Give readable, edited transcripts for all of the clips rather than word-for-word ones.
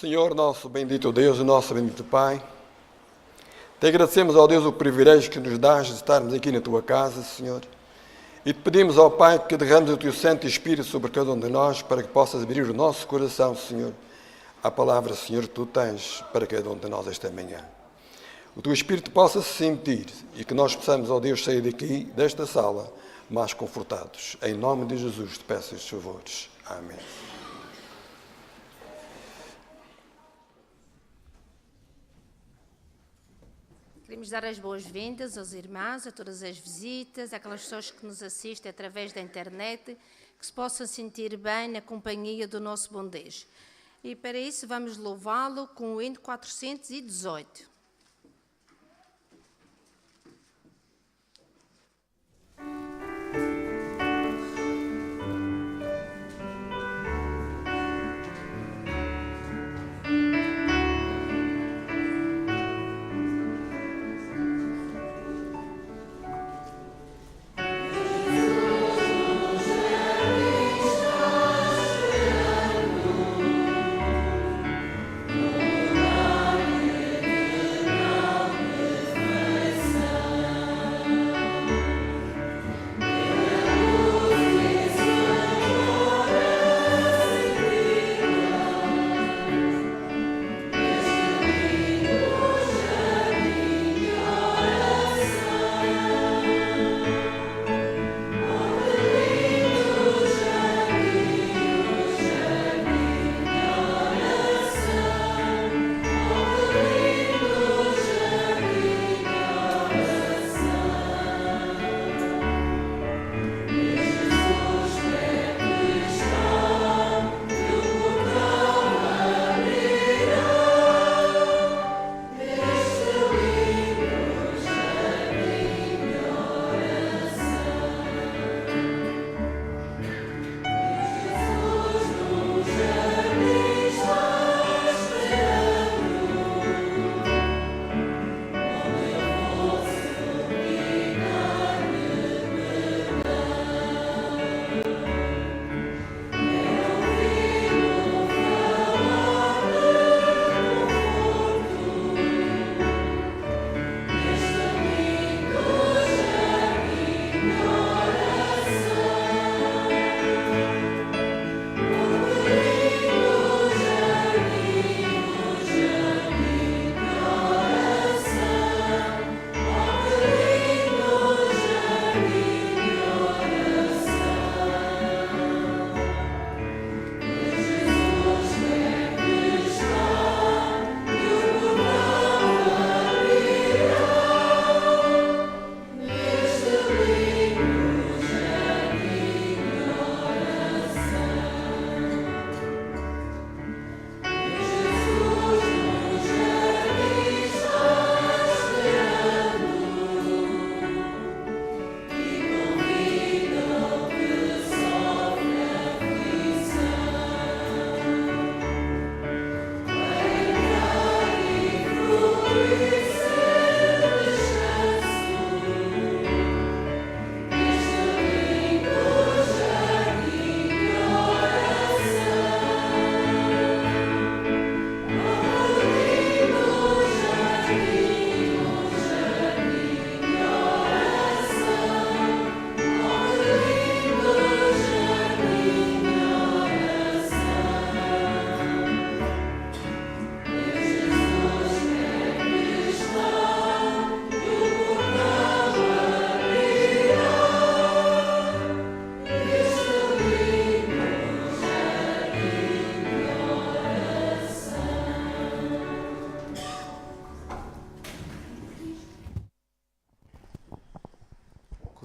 Senhor, nosso bendito Deus e nosso bendito Pai, te agradecemos, ó Deus, o privilégio que nos dás de estarmos aqui na tua casa, Senhor, e te pedimos, ó Pai, que derrames o teu Santo Espírito sobre cada um de nós, para que possas abrir o nosso coração, Senhor, à palavra, Senhor, que tu tens para cada um de nós esta manhã. O teu Espírito possa se sentir e que nós possamos, ó Deus, sair daqui, desta sala, mais confortados. Em nome de Jesus te peço estes favores. Amém. Queremos dar as boas-vindas aos irmãos, a todas as visitas, aquelas pessoas que nos assistem através da internet, que se possam sentir bem na companhia do nosso bom Deus. E para isso vamos louvá-lo com o hino 418.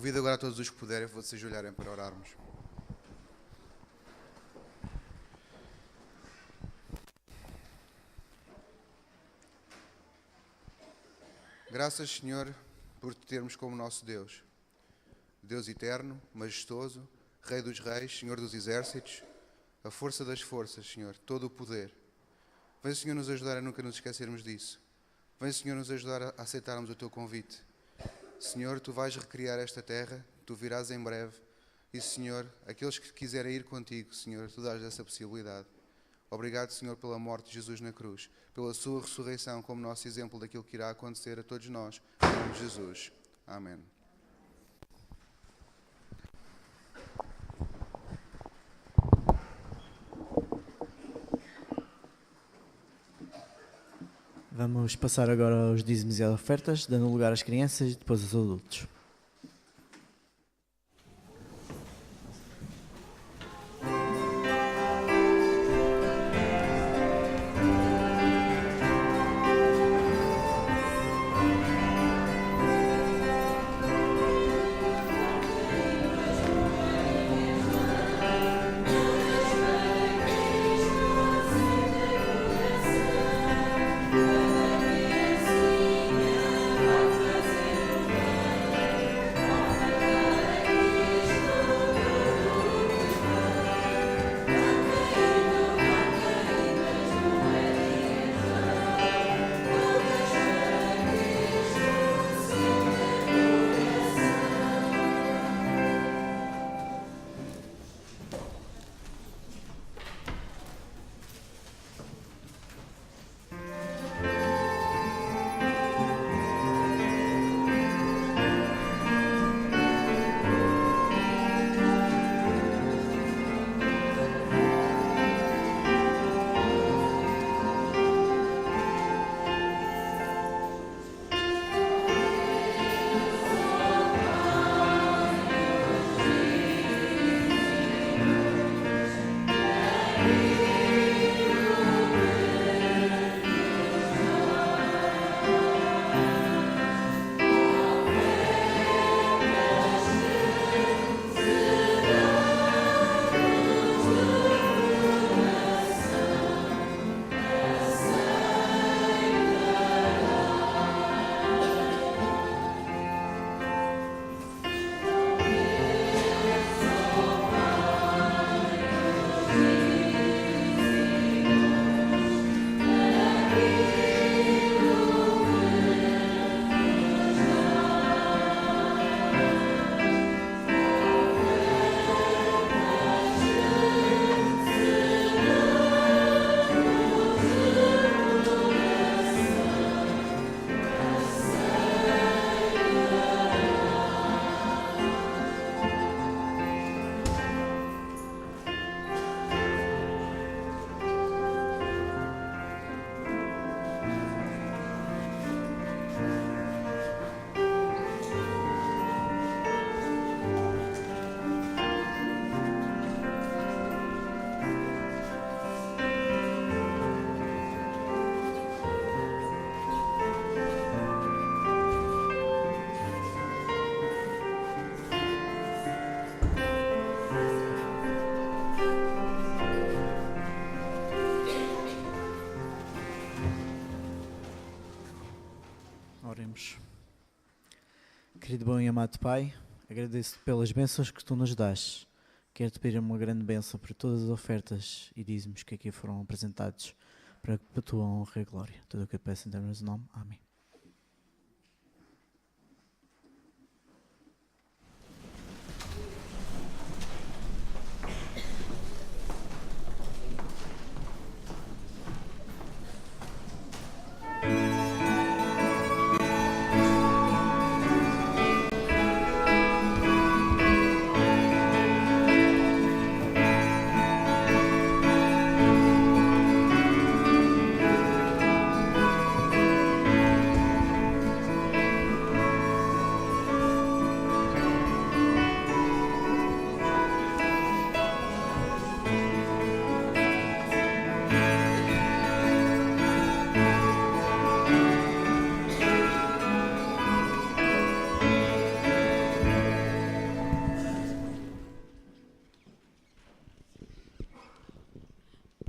Convido agora a todos os que puderem, vocês olharem para orarmos. Graças, Senhor, por te termos como nosso Deus. Deus eterno, majestoso, Rei dos reis, Senhor dos exércitos, a força das forças, Senhor, todo o poder. Vem, Senhor, nos ajudar a nunca nos esquecermos disso. Vem, Senhor, nos ajudar a aceitarmos o teu convite. Senhor, tu vais recriar esta terra, tu virás em breve. E, Senhor, aqueles que quiserem ir contigo, Senhor, tu dás essa possibilidade. Obrigado, Senhor, pela morte de Jesus na cruz, pela sua ressurreição como nosso exemplo daquilo que irá acontecer a todos nós. Em nome de Jesus. Amém. Vamos passar agora aos dízimos e às ofertas, dando lugar às crianças e depois aos adultos. Oremos. Querido bom e amado Pai, agradeço-te pelas bênçãos que tu nos dás. Quero-te pedir uma grande bênção por todas as ofertas e dízimos que aqui foram apresentados para a tua honra e glória. Tudo o que eu peço em teu nome. Amém.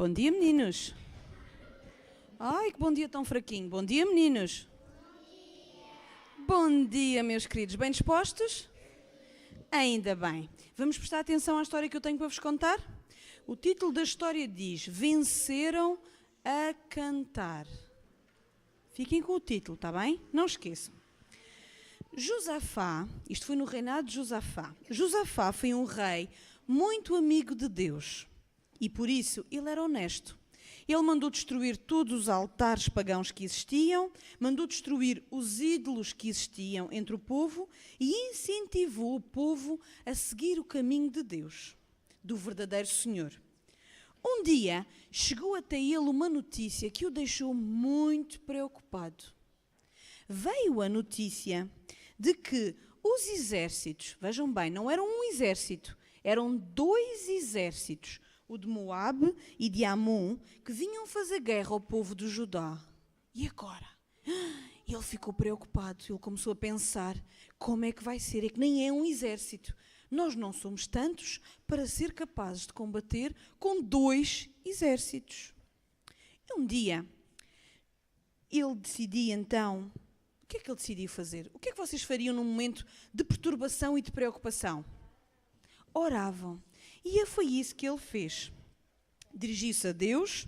Bom dia, meninos. Ai, que bom dia tão fraquinho. Bom dia, meninos. Bom dia, meus queridos. Bem dispostos? Ainda bem. Vamos prestar atenção à história que eu tenho para vos contar? O título da história diz: Venceram a cantar. Fiquem com o título, está bem? Não esqueçam. Josafá, isto foi no reinado de Josafá. Josafá foi um rei muito amigo de Deus. E por isso ele era honesto. Ele mandou destruir todos os altares pagãos que existiam, mandou destruir os ídolos que existiam entre o povo e incentivou o povo a seguir o caminho de Deus, do verdadeiro Senhor. Um dia chegou até ele uma notícia que o deixou muito preocupado. Veio a notícia de que os exércitos, vejam bem, não eram um exército, eram 2 exércitos, o de Moabe e de Amon, que vinham fazer guerra ao povo de Judá. E agora? Ele ficou preocupado, ele começou a pensar, como é que vai ser? É que nem é um exército. Nós não somos tantos para ser capazes de combater com 2 exércitos. E um dia, ele decidia então, o que é que ele decidiu fazer? O que é que vocês fariam num momento de perturbação e de preocupação? Oravam. E foi isso que ele fez. Dirigiu-se a Deus,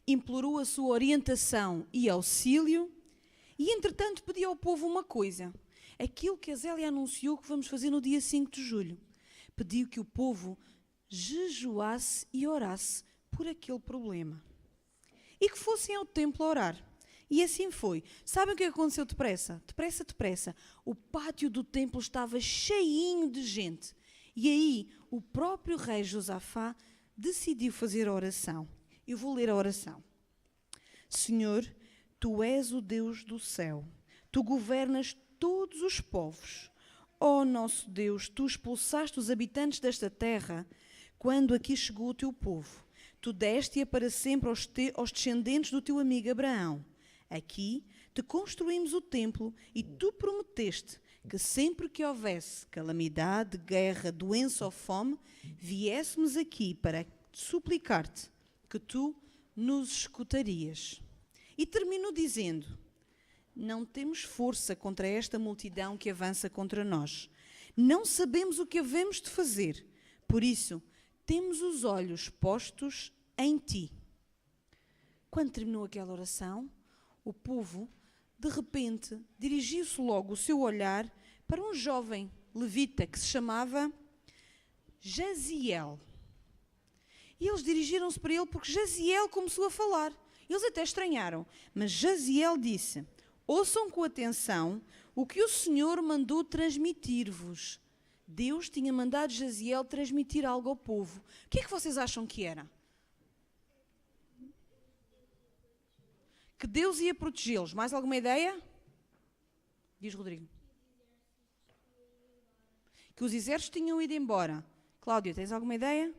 implorou a sua orientação e auxílio e, entretanto, pediu ao povo uma coisa. Aquilo que a Zélia anunciou que vamos fazer no dia 5 de julho. Pediu que o povo jejuasse e orasse por aquele problema. E que fossem ao templo orar. E assim foi. Sabem o que aconteceu depressa? Depressa. O pátio do templo estava cheinho de gente. E aí, o próprio rei Josafá decidiu fazer a oração. Eu vou ler a oração. Senhor, tu és o Deus do céu. Tu governas todos os povos. Ó nosso Deus, tu expulsaste os habitantes desta terra quando aqui chegou o teu povo. Tu deste-a para sempre aos descendentes do teu amigo Abraão. Aqui te construímos o templo e tu prometeste que sempre que houvesse calamidade, guerra, doença ou fome, viéssemos aqui para suplicar-te que tu nos escutarias. E terminou dizendo, não temos força contra esta multidão que avança contra nós. Não sabemos o que havemos de fazer. Por isso, temos os olhos postos em ti. Quando terminou aquela oração, o povo, de repente, dirigiu-se logo o seu olhar para um jovem levita que se chamava Jaziel. E eles dirigiram-se para ele porque Jaziel começou a falar. Eles até estranharam, mas Jaziel disse, ouçam com atenção o que o Senhor mandou transmitir-vos. Deus tinha mandado Jaziel transmitir algo ao povo. O que é que vocês acham que era? Que Deus ia protegê-los. Mais alguma ideia? Diz Rodrigo. Que os exércitos tinham ido embora. Cláudia, tens alguma ideia?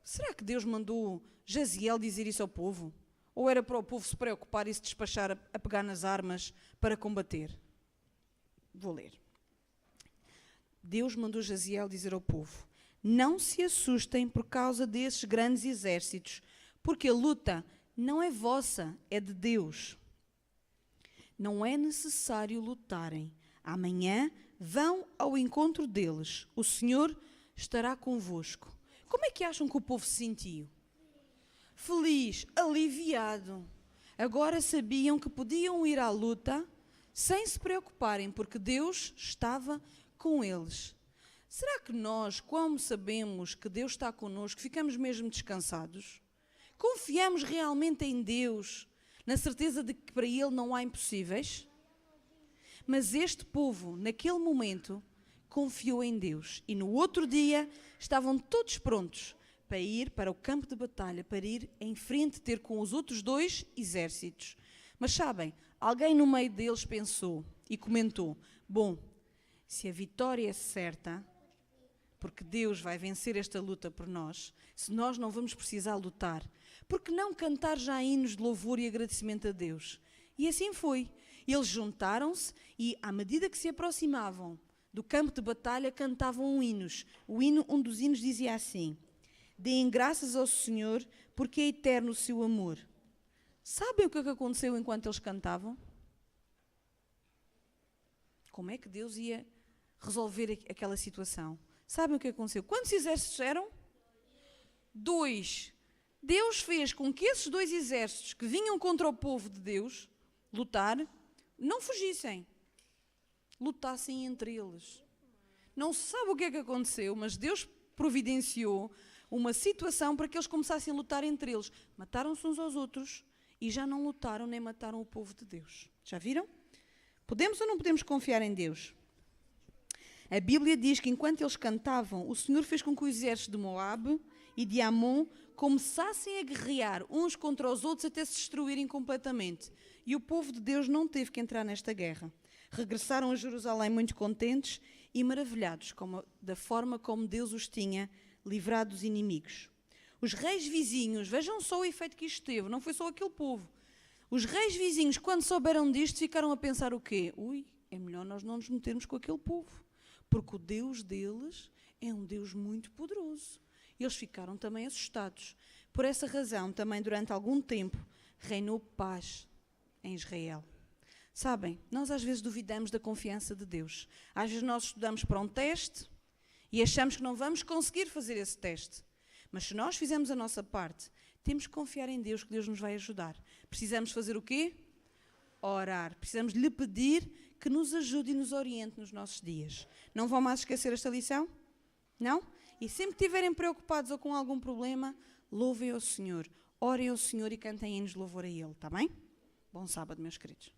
Será que Deus mandou Jaziel dizer isso ao povo? Ou era para o povo se preocupar e se despachar a pegar nas armas para combater? Vou ler. Deus mandou Jaziel dizer ao povo, não se assustem por causa desses grandes exércitos, porque a luta não é vossa, é de Deus. Não é necessário lutarem. Amanhã vão ao encontro deles. O Senhor estará convosco. Como é que acham que o povo se sentiu? Feliz, aliviado. Agora sabiam que podiam ir à luta sem se preocuparem, porque Deus estava com eles. Será que nós, como sabemos que Deus está connosco, ficamos mesmo descansados? Confiamos realmente em Deus, na certeza de que para Ele não há impossíveis? Mas este povo, naquele momento, confiou em Deus. E no outro dia, estavam todos prontos para ir para o campo de batalha, para ir em frente ter com os outros 2 exércitos. Mas sabem, alguém no meio deles pensou e comentou, bom, se a vitória é certa, porque Deus vai vencer esta luta por nós, se nós não vamos precisar lutar, por que não cantar já hinos de louvor e agradecimento a Deus? E assim foi. Eles juntaram-se e, à medida que se aproximavam do campo de batalha, cantavam hinos. Um dos hinos dizia assim, deem graças ao Senhor, porque é eterno o seu amor. Sabem o que aconteceu enquanto eles cantavam? Como é que Deus ia resolver aquela situação? Sabem o que aconteceu? Quantos exércitos eram? 2. Deus fez com que esses 2 exércitos que vinham contra o povo de Deus lutar, não fugissem. Lutassem entre eles. Não se sabe o que é que aconteceu, mas Deus providenciou uma situação para que eles começassem a lutar entre eles. Mataram-se uns aos outros e já não lutaram nem mataram o povo de Deus. Já viram? Podemos ou não podemos confiar em Deus? A Bíblia diz que enquanto eles cantavam, o Senhor fez com que os exércitos de Moabe e de Amon começassem a guerrear uns contra os outros até se destruírem completamente. E o povo de Deus não teve que entrar nesta guerra. Regressaram a Jerusalém muito contentes e maravilhados da forma como Deus os tinha livrado dos inimigos. Os reis vizinhos, vejam só o efeito que isto teve, não foi só aquele povo. Os reis vizinhos, quando souberam disto, ficaram a pensar o quê? É melhor nós não nos metermos com aquele povo, porque o Deus deles é um Deus muito poderoso. Eles ficaram também assustados. Por essa razão, também durante algum tempo, reinou paz em Israel. Sabem, nós às vezes duvidamos da confiança de Deus. Às vezes nós estudamos para um teste e achamos que não vamos conseguir fazer esse teste. Mas se nós fizermos a nossa parte, temos que confiar em Deus, que Deus nos vai ajudar. Precisamos fazer o quê? Orar. Precisamos lhe pedir que nos ajude e nos oriente nos nossos dias. Não vão mais esquecer esta lição? Não? E sempre que estiverem preocupados ou com algum problema, louvem ao Senhor, orem ao Senhor e cantem hinos de louvor a Ele, está bem? Bom sábado, meus queridos.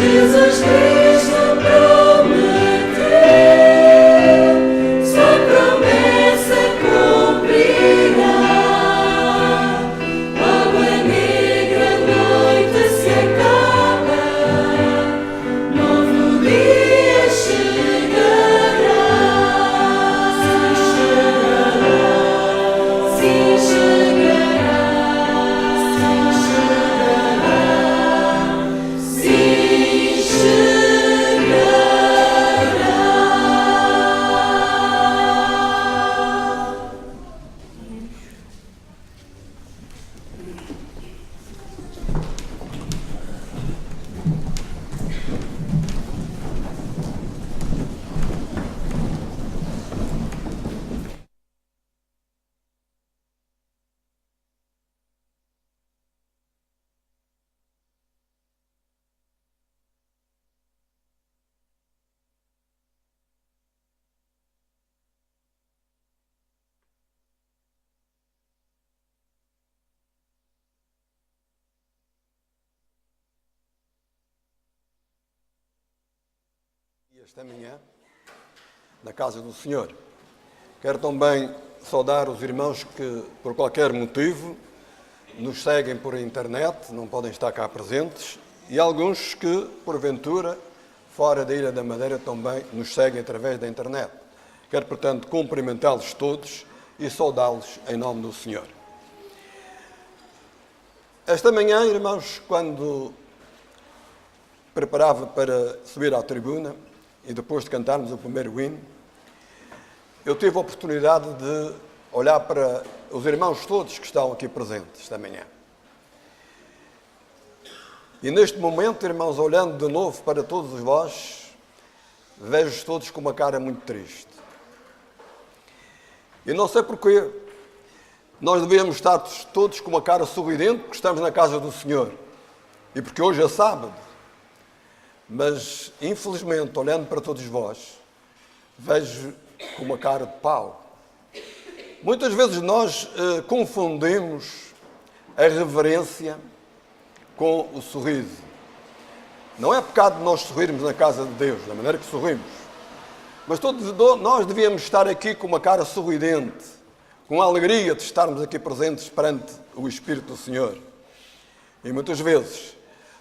Jesus Cristo prometeu, sua promessa cumprirá. Logo a negra noite se acaba, novo dia chegará. Sim, chegará. Sim, chegará. Esta manhã, na casa do Senhor. Quero também saudar os irmãos que, por qualquer motivo, nos seguem por internet, não podem estar cá presentes, e alguns que, porventura, fora da Ilha da Madeira, também nos seguem através da internet. Quero, portanto, cumprimentá-los todos e saudá-los em nome do Senhor. Esta manhã, irmãos, quando preparava para subir à tribuna, e depois de cantarmos o primeiro hino, eu tive a oportunidade de olhar para os irmãos todos que estão aqui presentes esta manhã. E neste momento, irmãos, olhando de novo para todos vós, vejo-os todos com uma cara muito triste. E não sei porquê, nós devíamos estar todos com uma cara sorridente porque estamos na casa do Senhor. E porque hoje é sábado. Mas, infelizmente, olhando para todos vós, vejo com uma cara de pau. Muitas vezes nós confundimos a reverência com o sorriso. Não é pecado nós sorrirmos na casa de Deus, da maneira que sorrimos. Mas todos nós devíamos estar aqui com uma cara sorridente, com a alegria de estarmos aqui presentes perante o Espírito do Senhor. E muitas vezes,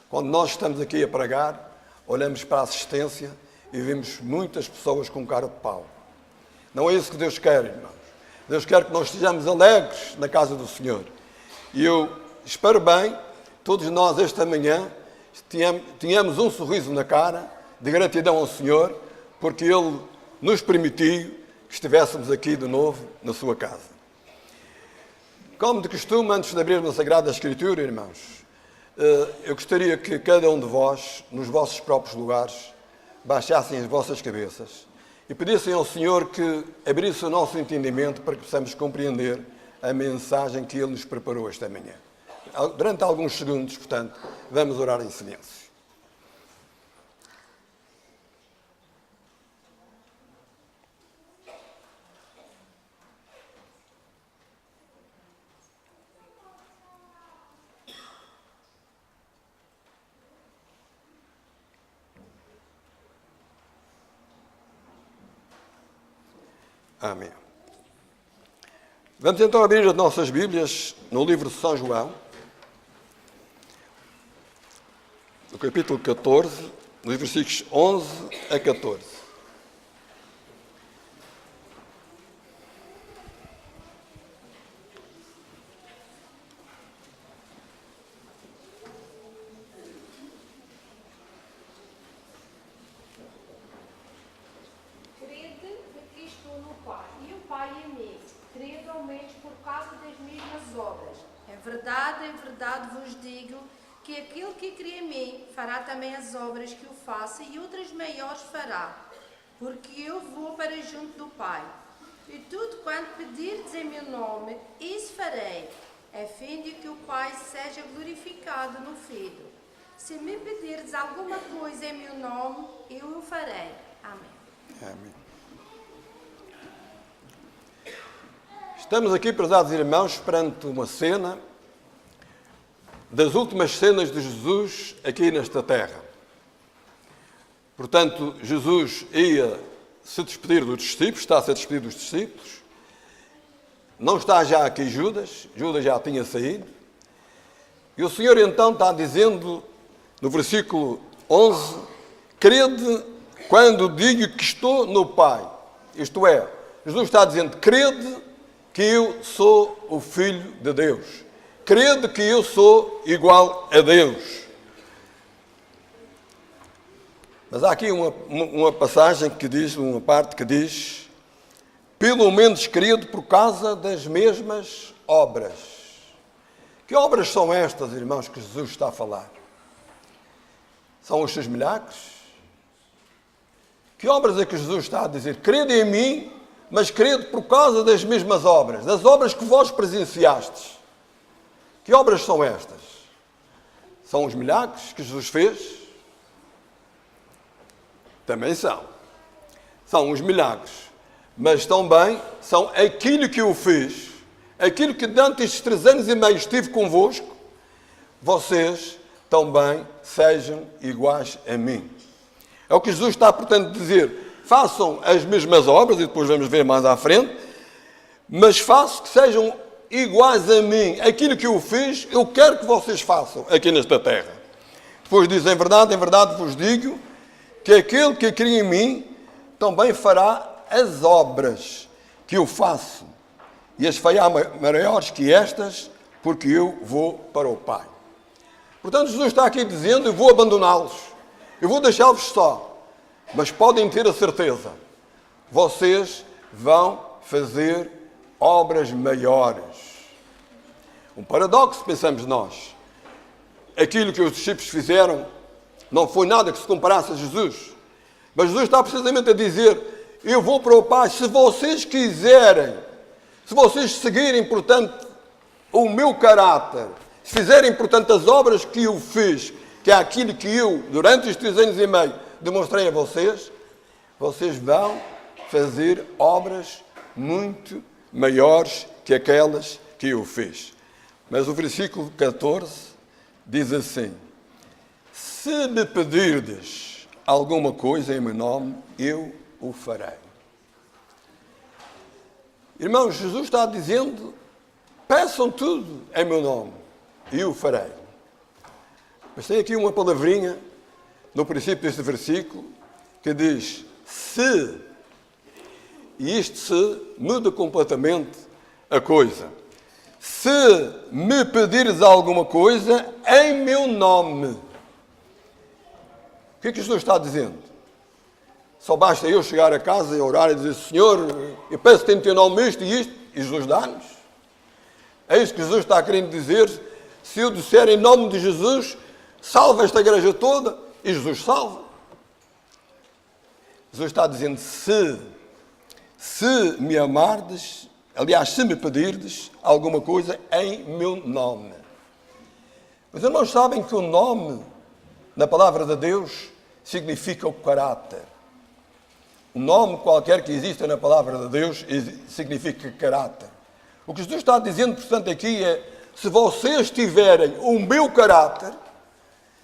quando nós estamos aqui a pregar, olhamos para a assistência e vemos muitas pessoas com cara de pau. Não é isso que Deus quer, irmãos. Deus quer que nós estejamos alegres na casa do Senhor. E eu espero bem, todos nós esta manhã, tínhamos um sorriso na cara, de gratidão ao Senhor, porque Ele nos permitiu que estivéssemos aqui de novo na sua casa. Como de costume, antes de abrirmos a Sagrada Escritura, irmãos, eu gostaria que cada um de vós, nos vossos próprios lugares, baixassem as vossas cabeças e pedissem ao Senhor que abrisse o nosso entendimento para que possamos compreender a mensagem que Ele nos preparou esta manhã. Durante alguns segundos, portanto, vamos orar em silêncio. Amém. Vamos então abrir as nossas Bíblias no livro de São João, no capítulo 14, nos versículos 11 a 14. Em verdade vos digo que aquele que crê em mim fará também as obras que eu faço e outras maiores fará, porque eu vou para junto do Pai. E tudo quanto pedirdes em meu nome, isso farei, a fim de que o Pai seja glorificado no Filho. Se me pedirdes alguma coisa em meu nome, eu o farei. Amém. Amém. Estamos aqui, prezados irmãos, perante uma cena das últimas cenas de Jesus aqui nesta terra. Portanto, Jesus ia se despedir dos discípulos, está a se despedir dos discípulos. Não está já aqui Judas, Judas já tinha saído. E o Senhor então está dizendo, no versículo 11, crede quando digo que estou no Pai. Isto é, Jesus está dizendo, crede que eu sou o Filho de Deus. Crede que eu sou igual a Deus. Mas há aqui uma passagem que diz, uma parte que diz, pelo menos crede por causa das mesmas obras. Que obras são estas, irmãos, que Jesus está a falar? São os seus milagres? Que obras é que Jesus está a dizer? Crede em mim, mas crede por causa das mesmas obras, das obras que vós presenciastes. Que obras são estas? São os milagres que Jesus fez? Também são. São os milagres. Mas também são aquilo que eu fiz, aquilo que durante estes 3 anos e meio estive convosco, vocês também sejam iguais a mim. É o que Jesus está, portanto, a dizer. Façam as mesmas obras, e depois vamos ver mais à frente, mas faço que sejam iguais a mim. Aquilo que eu fiz, eu quero que vocês façam aqui nesta terra. Depois diz, em verdade vos digo, que aquele que crê em mim também fará as obras que eu faço, e as fará maiores que estas, porque eu vou para o Pai. Portanto, Jesus está aqui dizendo, eu vou abandoná-los, eu vou deixá-los só, mas podem ter a certeza, vocês vão fazer obras maiores. Um paradoxo, pensamos nós. Aquilo que os discípulos fizeram não foi nada que se comparasse a Jesus. Mas Jesus está precisamente a dizer, eu vou para o Pai, se vocês quiserem, se vocês seguirem, portanto, o meu caráter, se fizerem, portanto, as obras que eu fiz, que é aquilo que eu, durante os 3 anos e meio, demonstrei a vocês, vocês vão fazer obras muito maiores que aquelas que eu fiz. Mas o versículo 14 diz assim, se me pedirdes alguma coisa em meu nome, eu o farei. Irmãos, Jesus está dizendo, peçam tudo em meu nome, e eu o farei. Mas tem aqui uma palavrinha, no princípio deste versículo, que diz, se, e isto se muda completamente a coisa. Se me pedires alguma coisa em meu nome. O que é que Jesus está dizendo? Só basta eu chegar a casa e orar e dizer, Senhor, eu peço-te em teu nome isto e isto, e Jesus dá-nos. É isso que Jesus está querendo dizer. Se eu disser em nome de Jesus, salva esta igreja toda, e Jesus salva. Jesus está dizendo, se me amardes, aliás, se me pedirdes alguma coisa em meu nome. Os irmãos sabem que o nome, na palavra de Deus, significa o caráter. O nome qualquer que exista na palavra de Deus significa caráter. O que Jesus está dizendo, portanto, aqui é, se vocês tiverem o meu caráter,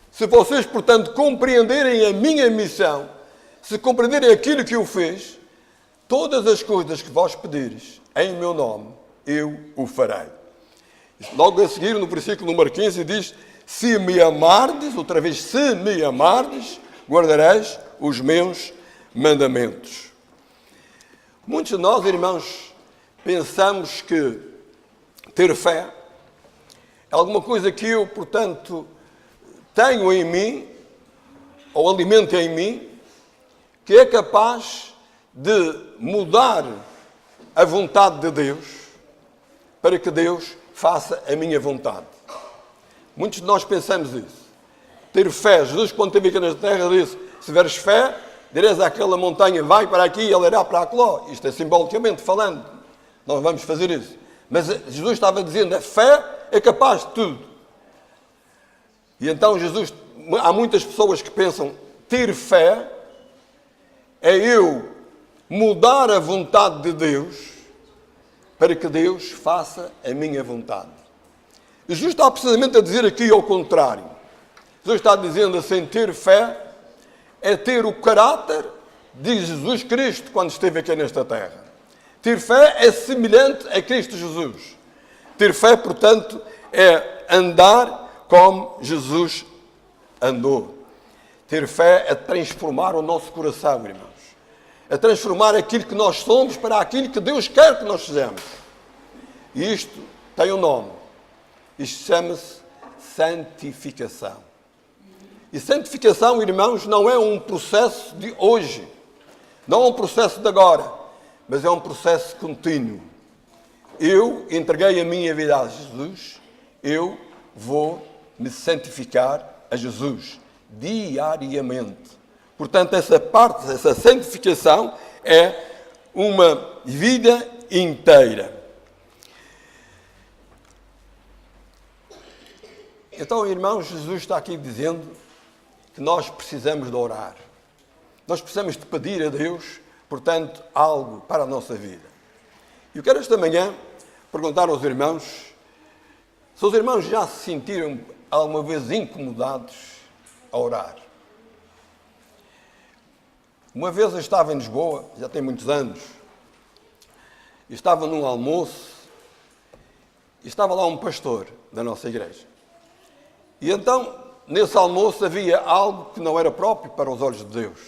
se vocês, portanto, compreenderem a minha missão, se compreenderem aquilo que eu fiz, todas as coisas que vós pedires em meu nome, eu o farei. Logo a seguir, no versículo número 15, diz, se me amardes, outra vez, se me amardes, guardareis os meus mandamentos. Muitos de nós, irmãos, pensamos que ter fé é alguma coisa que eu, portanto, tenho em mim, ou alimento em mim, que é capaz de mudar a vontade de Deus para que Deus faça a minha vontade. Muitos de nós pensamos isso. Ter fé. Jesus, quando esteve aqui na terra, disse, se tiveres fé, dirás àquela montanha, vai para aqui e ela irá para acolá. Isto é simbolicamente falando. Nós vamos fazer isso. Mas Jesus estava dizendo, a fé é capaz de tudo. E então Jesus, há muitas pessoas que pensam, ter fé é eu mudar a vontade de Deus para que Deus faça a minha vontade. Jesus está precisamente a dizer aqui ao contrário. Jesus está dizendo assim, ter fé é é ter o caráter de Jesus Cristo quando esteve aqui nesta terra. Ter fé é semelhante a Cristo Jesus. Ter fé, portanto, é andar como Jesus andou. Ter fé é transformar o nosso coração, irmãos. É transformar aquilo que nós somos para aquilo que Deus quer que nós sejamos. E isto tem um nome. Isto chama-se santificação. E santificação, irmãos, não é um processo de hoje. Não é um processo de agora. Mas é um processo contínuo. Eu entreguei a minha vida a Jesus. Eu vou me santificar a Jesus diariamente. Portanto, essa parte, essa santificação é uma vida inteira. Então, irmãos, Jesus está aqui dizendo que nós precisamos de orar. Nós precisamos de pedir a Deus, portanto, algo para a nossa vida. E eu quero esta manhã perguntar aos irmãos, se os irmãos já se sentiram alguma vez incomodados a orar. Uma vez eu estava em Lisboa, já tem muitos anos, e estava num almoço, e estava lá um pastor da nossa igreja. E então, nesse almoço havia algo que não era próprio para os olhos de Deus.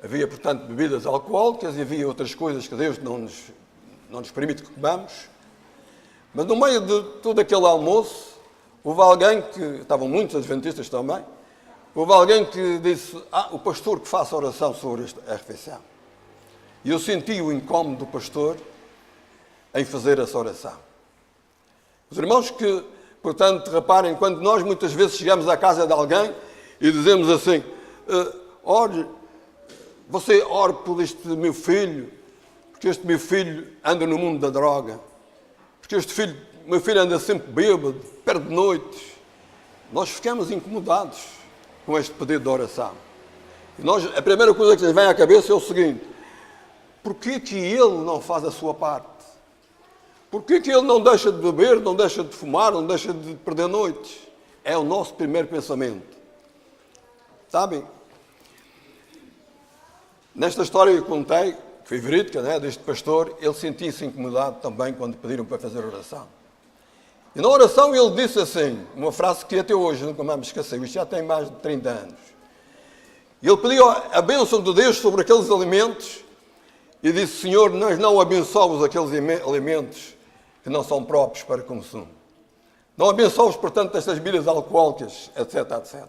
Havia, portanto, bebidas alcoólicas e havia outras coisas que Deus não nos permite que comamos. Mas no meio de todo aquele almoço, houve alguém que, estavam muitos adventistas também, houve alguém que disse, o pastor que faça oração sobre a refeição. E eu senti o incómodo do pastor em fazer essa oração. Os irmãos que, portanto, reparem, quando nós muitas vezes chegamos à casa de alguém e dizemos assim, ore, você ore por este meu filho, porque este meu filho anda no mundo da droga, porque meu filho anda sempre bêbado, perde noites. Nós ficamos incomodados com este pedido de oração. E a primeira coisa que nos vem à cabeça é o seguinte, porquê que ele não faz a sua parte? Porquê que ele não deixa de beber, não deixa de fumar, não deixa de perder noites? É o nosso primeiro pensamento. Sabem? Nesta história que eu contei, que foi verídica, deste pastor, ele sentia-se incomodado também quando pediram para fazer oração. E na oração ele disse assim, uma frase que até hoje nunca mais me esqueci, isto já tem mais de 30 anos. Ele pediu a bênção de Deus sobre aqueles alimentos e disse, Senhor, nós não abençoamos aqueles alimentos que não são próprios para consumo. Não abençoamos, portanto, estas bebidas alcoólicas, etc, etc.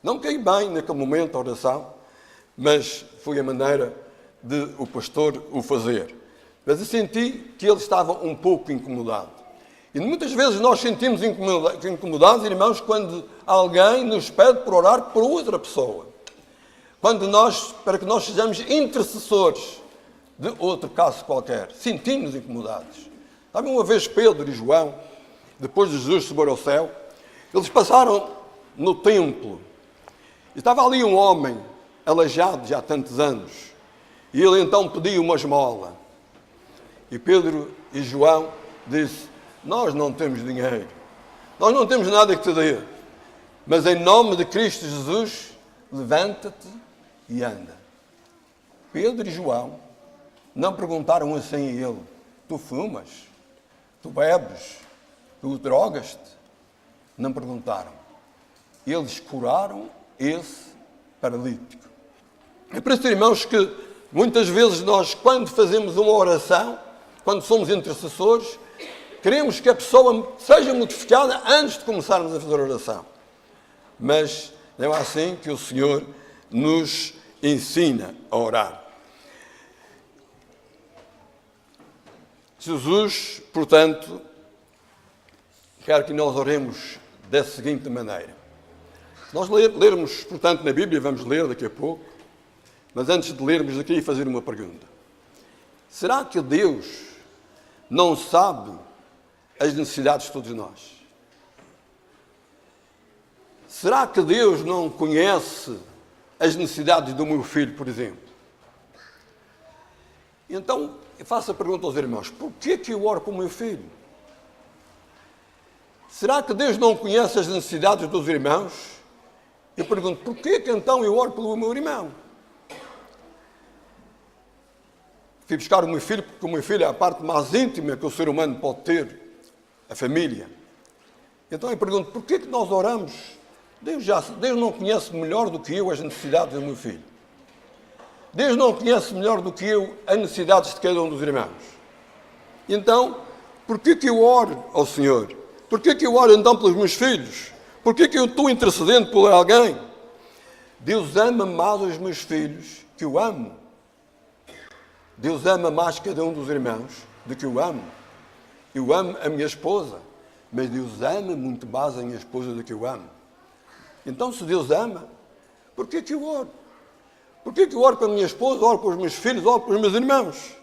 Não me caiu bem naquele momento a oração, mas foi a maneira de o pastor o fazer. Mas eu senti que ele estava um pouco incomodado. E muitas vezes nós sentimos incomodados, irmãos, quando alguém nos pede por orar por outra pessoa. Para que nós sejamos intercessores de outro caso qualquer. Sentimos incomodados. Sabe, uma vez Pedro e João, depois de Jesus subir ao céu, eles passaram no templo. E estava ali um homem, aleijado já há tantos anos. E ele então pediu uma esmola. E Pedro e João disse, nós não temos dinheiro. Nós não temos nada que te dê. Mas em nome de Cristo Jesus, levanta-te e anda. Pedro e João não perguntaram assim a ele, tu fumas? Tu bebes? Tu drogas-te? Não perguntaram. Eles curaram esse paralítico. É por isso, irmãos, que muitas vezes nós, quando fazemos uma oração, quando somos intercessores, queremos que a pessoa seja modificada antes de começarmos a fazer a oração. Mas não é assim que o Senhor nos ensina a orar. Jesus, portanto, quer que nós oremos da seguinte maneira. Se nós lermos, portanto, na Bíblia, vamos ler daqui a pouco, mas antes de lermos, eu queria fazer uma pergunta. Será que Deus não sabe as necessidades de todos nós? Será que Deus não conhece as necessidades do meu filho, por exemplo? Então, eu faço a pergunta aos irmãos, por que eu oro com o meu filho? Será que Deus não conhece as necessidades dos irmãos? Eu pergunto, porquê que então eu oro pelo meu irmão? Fui buscar o meu filho, porque o meu filho é a parte mais íntima que o ser humano pode ter, a família. Então eu pergunto, porquê que nós oramos? Deus não conhece melhor do que eu as necessidades do meu filho. Deus não conhece melhor do que eu as necessidades de cada um dos irmãos. Então, porquê que eu oro ao Senhor? Porquê que eu oro então pelos meus filhos? Porquê que eu estou intercedendo por alguém? Deus ama mais os meus filhos que eu amo. Deus ama mais cada um dos irmãos do que eu amo. Eu amo a minha esposa, mas Deus ama muito mais a minha esposa do que eu amo. Então, se Deus ama, porquê que eu oro? Porquê que eu oro para a minha esposa, oro para os meus filhos, oro para os meus irmãos?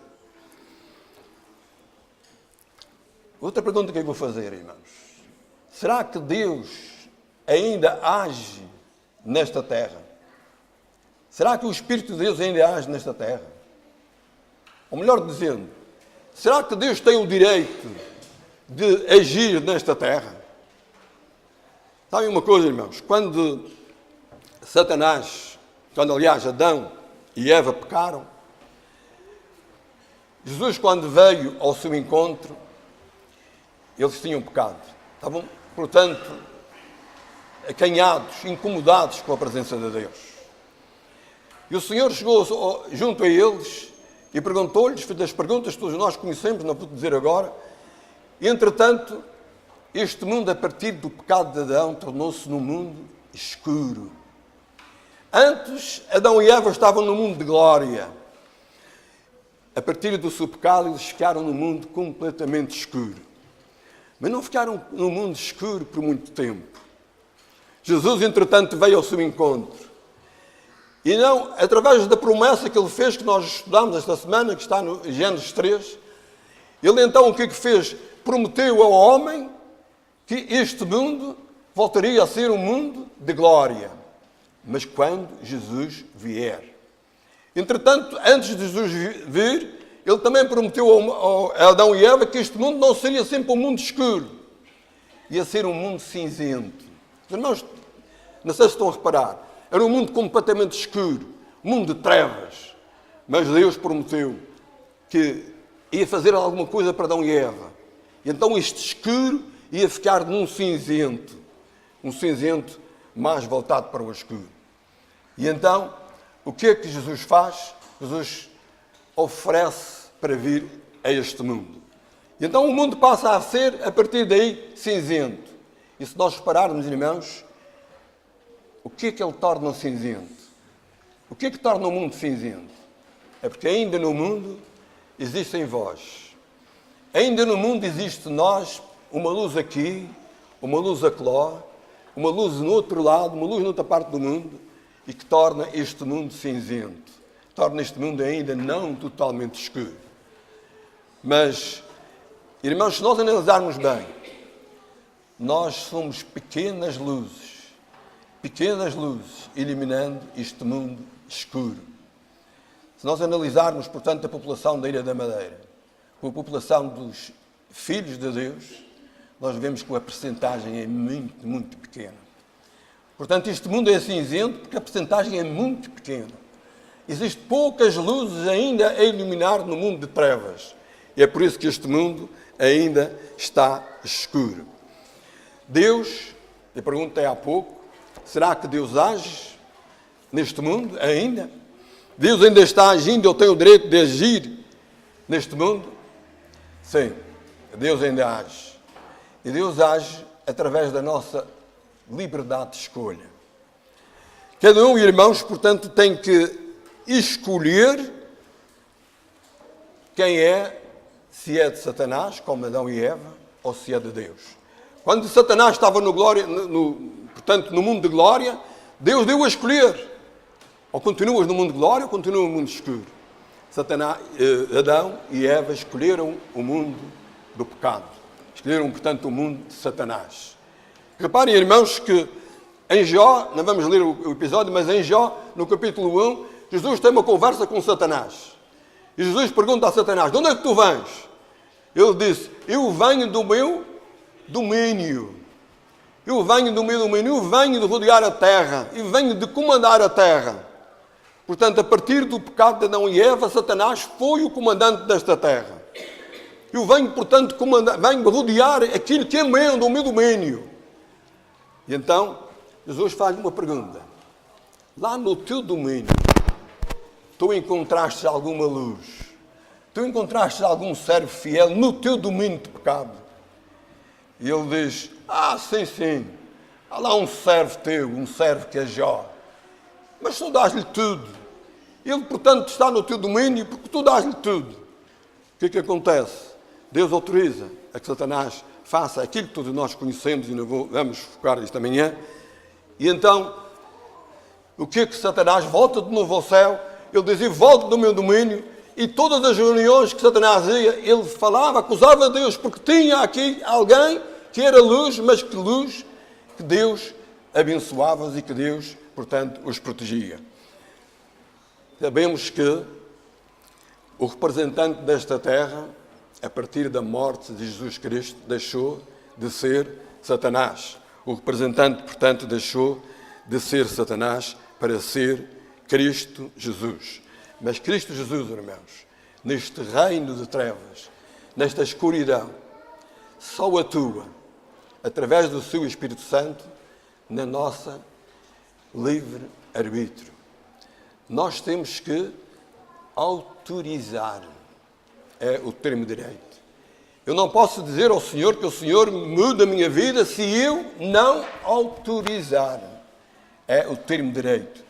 Outra pergunta que eu vou fazer, irmãos. Será que Deus ainda age nesta terra? Será que o Espírito de Deus ainda age nesta terra? Ou melhor dizendo, será que Deus tem o direito de agir nesta terra? Sabem uma coisa, irmãos? Quando aliás Adão e Eva pecaram, Jesus, quando veio ao seu encontro, eles tinham pecado. Estavam, portanto, acanhados, incomodados com a presença de Deus. E o Senhor chegou junto a eles e perguntou-lhes, fez as perguntas que todos nós conhecemos, não vou dizer agora. E, entretanto, este mundo, a partir do pecado de Adão, tornou-se num mundo escuro. Antes, Adão e Eva estavam num mundo de glória. A partir do seu pecado, eles ficaram num mundo completamente escuro. Mas não ficaram num mundo escuro por muito tempo. Jesus, entretanto, veio ao seu encontro. E não, através da promessa que ele fez, que nós estudamos esta semana, que está no Gênesis 3, ele então o que fez? Prometeu ao homem que este mundo voltaria a ser um mundo de glória. Mas quando Jesus vier. Entretanto, antes de Jesus vir, ele também prometeu a Adão e Eva que este mundo não seria sempre um mundo escuro. Ia ser um mundo cinzento. Os irmãos, não sei se estão a reparar, era um mundo completamente escuro, um mundo de trevas. Mas Deus prometeu que ia fazer alguma coisa para Adão e Eva. E então este escuro ia ficar num cinzento. Um cinzento mais voltado para o escuro. E então, o que é que Jesus faz? Jesus oferece para vir a este mundo. E então o mundo passa a ser, a partir daí, cinzento. E se nós repararmos, irmãos, o que é que ele torna cinzento? O que é que torna o mundo cinzento? É porque ainda no mundo existem vós. Ainda no mundo existe nós, uma luz aqui, uma luz acolá, uma luz no outro lado, uma luz noutra parte do mundo, e que torna este mundo cinzento. Torna este mundo ainda não totalmente escuro. Mas, irmãos, se nós analisarmos bem, nós somos pequenas luzes iluminando este mundo escuro. Se nós analisarmos, portanto, a população da Ilha da Madeira, com a população dos filhos de Deus, nós vemos que a percentagem é muito, muito pequena. Portanto, este mundo é cinzento porque a percentagem é muito pequena. Existem poucas luzes ainda a iluminar no mundo de trevas. E é por isso que este mundo ainda está escuro. Deus, eu perguntei há pouco, será que Deus age neste mundo ainda? Deus ainda está agindo, eu tenho o direito de agir neste mundo? Sim, Deus ainda age. E Deus age através da nossa liberdade de escolha. Cada um, irmãos, portanto, tem que escolher quem é, se é de Satanás, como Adão e Eva, ou se é de Deus. Quando Satanás estava portanto, no mundo de glória, Deus deu a escolher. Ou continuas no mundo de glória, ou continuas no mundo escuro. Adão e Eva escolheram o mundo do pecado. Escolheram, portanto, o mundo de Satanás. Reparem, irmãos, que em Jó, não vamos ler o episódio, mas em Jó, no capítulo 1, Jesus tem uma conversa com Satanás. E Jesus pergunta a Satanás, de onde é que tu vens? Ele disse, eu venho do meu domínio. Eu venho do meu domínio, eu venho de rodear a terra, e venho de comandar a terra. Portanto, a partir do pecado de Adão e Eva, Satanás foi o comandante desta terra. Eu venho, portanto, venho rodear aquilo que é meu, do meu domínio. E então, Jesus faz uma pergunta. Lá no teu domínio, tu encontraste alguma luz? Tu encontraste algum servo fiel no teu domínio de pecado? E ele diz, sim. Há lá um servo teu, um servo que é Jó. Mas tu dás-lhe tudo. Ele, portanto, está no teu domínio porque tu dás-lhe tudo. O que acontece? Deus autoriza a que Satanás faça aquilo que todos nós conhecemos e não vamos focar isto amanhã. E então, o que Satanás volta de novo ao céu? Ele dizia, volta do meu domínio. E todas as reuniões que Satanás ia, ele falava, acusava Deus, porque tinha aqui alguém que era luz, mas que luz que Deus abençoava e que Deus, portanto, os protegia. Sabemos que o representante desta terra, a partir da morte de Jesus Cristo, deixou de ser Satanás. O representante, portanto, deixou de ser Satanás para ser Cristo Jesus. Mas Cristo Jesus, irmãos, neste reino de trevas, nesta escuridão, só atua através do seu Espírito Santo na nossa livre arbítrio. Nós temos que autorizar, é o termo direito. Eu não posso dizer ao Senhor que o Senhor muda a minha vida se eu não autorizar. É o termo direito.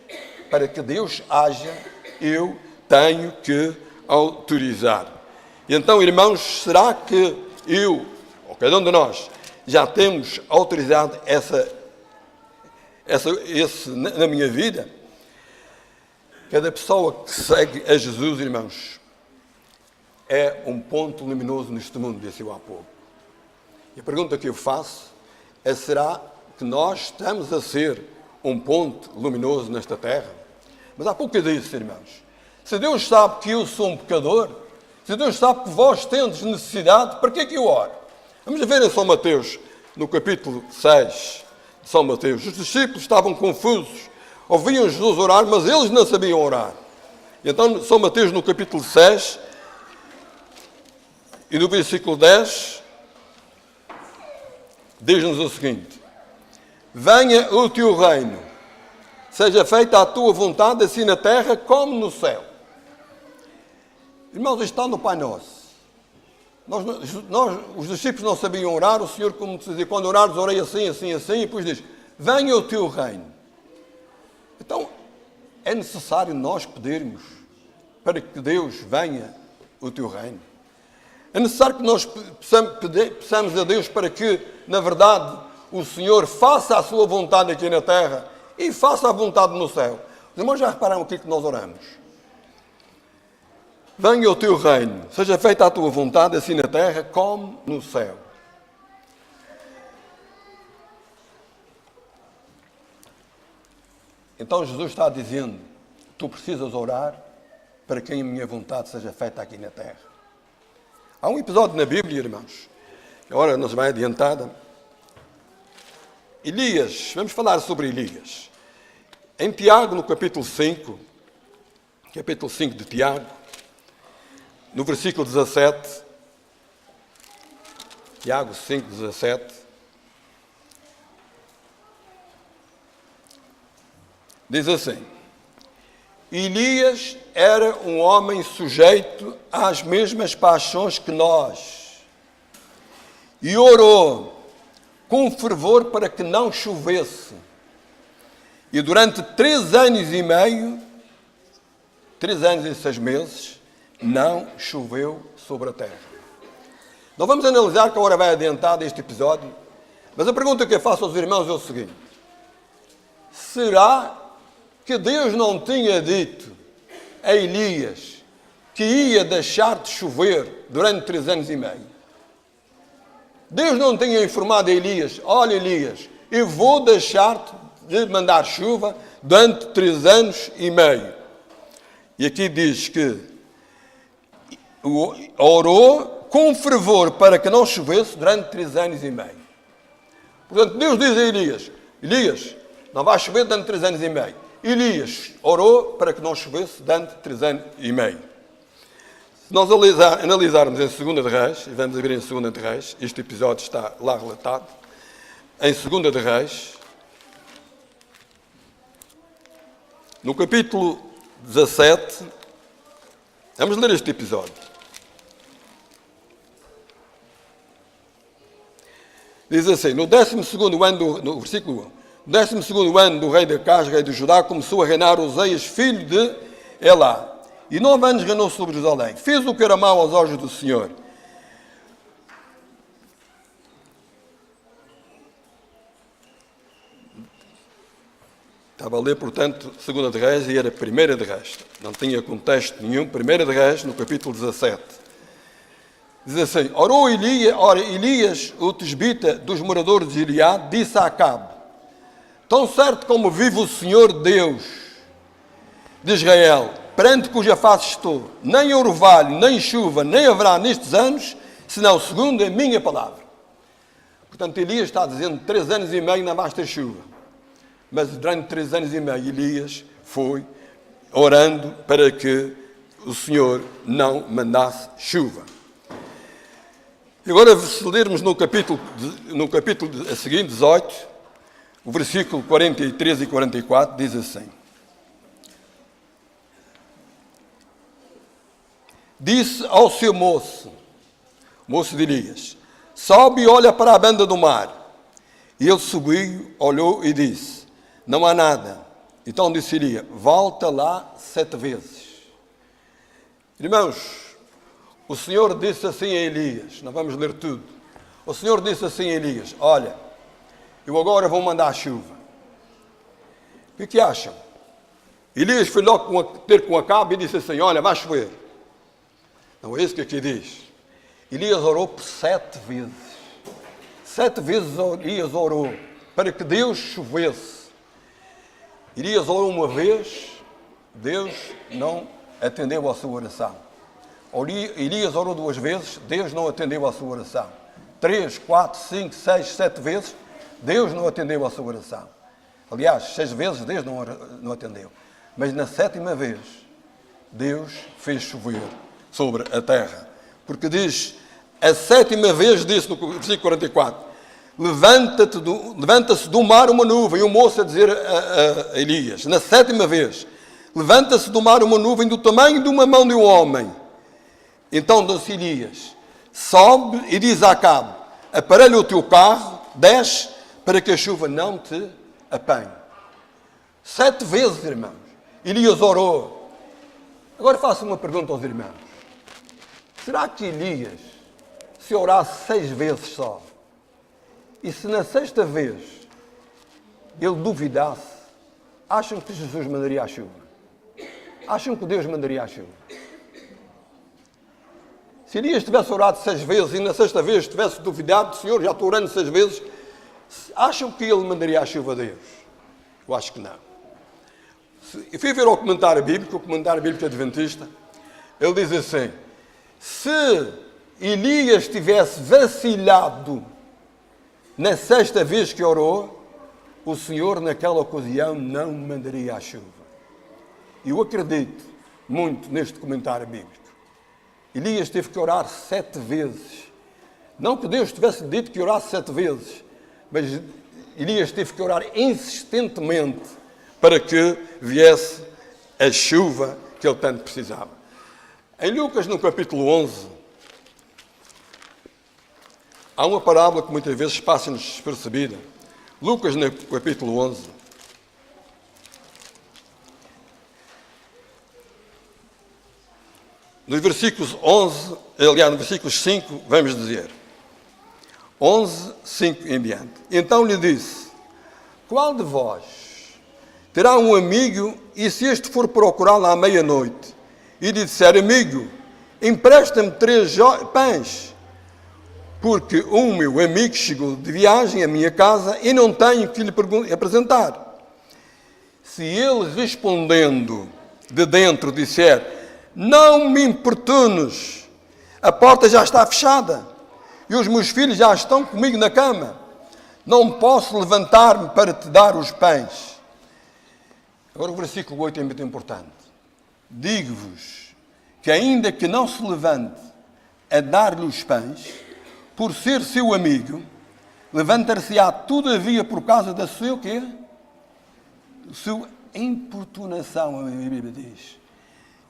Para que Deus haja, eu tenho que autorizar. E então, irmãos, será que eu, ou cada um de nós, já temos autorizado esse na minha vida? Cada pessoa que segue a Jesus, irmãos, é um ponto luminoso neste mundo, disse eu há pouco. E a pergunta que eu faço é, será que nós estamos a ser um ponto luminoso nesta terra? Mas há pouco eu disse, irmãos, se Deus sabe que eu sou um pecador, se Deus sabe que vós tendes necessidade, para que é que eu oro? Vamos ver em São Mateus, no capítulo 6 de São Mateus. Os discípulos estavam confusos, ouviam Jesus orar, mas eles não sabiam orar. E então, São Mateus, no capítulo 6, e no versículo 10, diz-nos o seguinte: venha o teu reino, seja feita a tua vontade, assim na terra como no céu. Irmãos, isto está no Pai Nosso. Os discípulos não sabiam orar, o Senhor, como dizia, quando orares, orei assim, e depois diz, venha o teu reino. Então, é necessário nós pedirmos para que Deus venha o teu reino. É necessário que nós peçamos a Deus para que, na verdade, o Senhor faça a sua vontade aqui na terra e faça a vontade no céu. Os irmãos já repararam aqui que nós oramos? Venha o teu reino, seja feita a tua vontade, assim na terra como no céu. Então Jesus está dizendo, tu precisas orar para que a minha vontade seja feita aqui na terra. Há um episódio na Bíblia, irmãos, a hora nos vai adiantada. Elias, vamos falar sobre Elias. Em Tiago, no capítulo 5 de Tiago, no versículo 17, Tiago 5, 17, diz assim: Elias era um homem sujeito às mesmas paixões que nós, e orou com fervor para que não chovesse. E durante 3 anos e meio, 3 anos e 6 meses, não choveu sobre a terra. Não vamos analisar, que a hora vai adiantar deste episódio, mas a pergunta que eu faço aos irmãos é o seguinte: será que Deus não tinha dito a Elias que ia deixar de chover durante 3 anos e meio? Deus não tinha informado a Elias, olha Elias, eu vou deixar de mandar chuva durante 3 anos e meio. E aqui diz que orou com fervor para que não chovesse durante 3 anos e meio. Portanto, Deus diz a Elias, Elias, não vai chover durante 3 anos e meio. Elias orou para que não chovesse durante 3 anos e meio. Se nós analisarmos em 2 de Reis, e vamos ver em 2 de Reis, este episódio está lá relatado, em 2 de Reis, no capítulo 17, vamos ler este episódio. Diz assim, no 12º ano, no versículo 1, no 12º ano do rei de Acaz, rei de Judá, começou a reinar Oseias, filho de Elá. E 9 anos reinou sobre Jerusalém. Fez o que era mau aos olhos do Senhor. Estava a ler, portanto, 2 de Reis e era 1 de Reis. Não tinha contexto nenhum. 1 de Reis, no capítulo 17. Diz assim, orou Elias, o tesbita dos moradores de Gileade, disse a Acabe, tão certo como vive o Senhor Deus de Israel, perante cuja face estou, nem orvalho, nem chuva, nem haverá nestes anos, senão segundo a minha palavra. Portanto, Elias está dizendo 3 anos e meio não vais ter chuva. Mas durante 3 anos e meio, Elias foi orando para que o Senhor não mandasse chuva. E agora, se lermos no capítulo a seguir, 18, o versículo 43 e 44, diz assim. Disse ao seu moço de Elias, sobe e olha para a banda do mar. E ele subiu, olhou e disse, não há nada. Então disse Elias, volta lá 7 vezes. Irmãos, o Senhor disse assim a Elias, não vamos ler tudo. O Senhor disse assim a Elias, olha, eu agora vou mandar chuva. O que acham? Elias foi logo ter com Acabe e disse assim, olha, vai chover. Não é isso que aqui diz. Elias orou por 7 vezes. 7 vezes Elias orou para que Deus chovesse. Elias orou uma vez, Deus não atendeu à sua oração. Elias orou 2 vezes, Deus não atendeu à sua oração. 3, 4, 5, 6, 7 vezes, Deus não atendeu à sua oração. Aliás, 6 vezes Deus não atendeu. Mas na 7ª vez, Deus fez chover sobre a terra. Porque diz, a 7ª vez, disse no versículo 44, levanta-se do mar uma nuvem, e o moço a dizer a Elias, na 7ª vez, levanta-se do mar uma nuvem do tamanho de uma mão de um homem. Então disse Elias, sobe e diz a Acabe, aparelha o teu carro, desce, para que a chuva não te apanhe. 7 vezes, irmãos, Elias orou. Agora faço uma pergunta aos irmãos. Será que Elias, se orasse 6 vezes só, e se na 6ª vez ele duvidasse, acham que Jesus mandaria a chuva? Acham que Deus mandaria a chuva? Se Elias tivesse orado 6 vezes e na 6ª vez tivesse duvidado, Senhor, já estou orando 6 vezes, acham que ele mandaria a chuva a Deus? Eu acho que não. Eu fui ver o comentário bíblico adventista, ele diz assim, se Elias tivesse vacilado na 6ª vez que orou, o Senhor naquela ocasião não mandaria a chuva. Eu acredito muito neste comentário bíblico. Elias teve que orar 7 vezes. Não que Deus tivesse dito que orasse 7 vezes, mas Elias teve que orar insistentemente para que viesse a chuva que ele tanto precisava. Em Lucas, no capítulo 11, há uma parábola que muitas vezes passa-nos despercebida. Lucas, no capítulo 11, nos versículos 11, aliás, no versículo 5, vamos dizer, 11, 5 em diante. Então lhe disse, qual de vós terá um amigo, e se este for procurá-lo à meia-noite, e lhe disser, amigo, empresta-me 3 pães, porque o meu amigo chegou de viagem à minha casa e não tenho que lhe apresentar. Se ele respondendo de dentro disser, não me importunes, a porta já está fechada e os meus filhos já estão comigo na cama, não posso levantar-me para te dar os pães. Agora o versículo 8 é muito importante. Digo-vos que ainda que não se levante a dar-lhe os pães, por ser seu amigo, levantar-se-á todavia por causa da sua, o quê? Sua importunação, a Bíblia diz.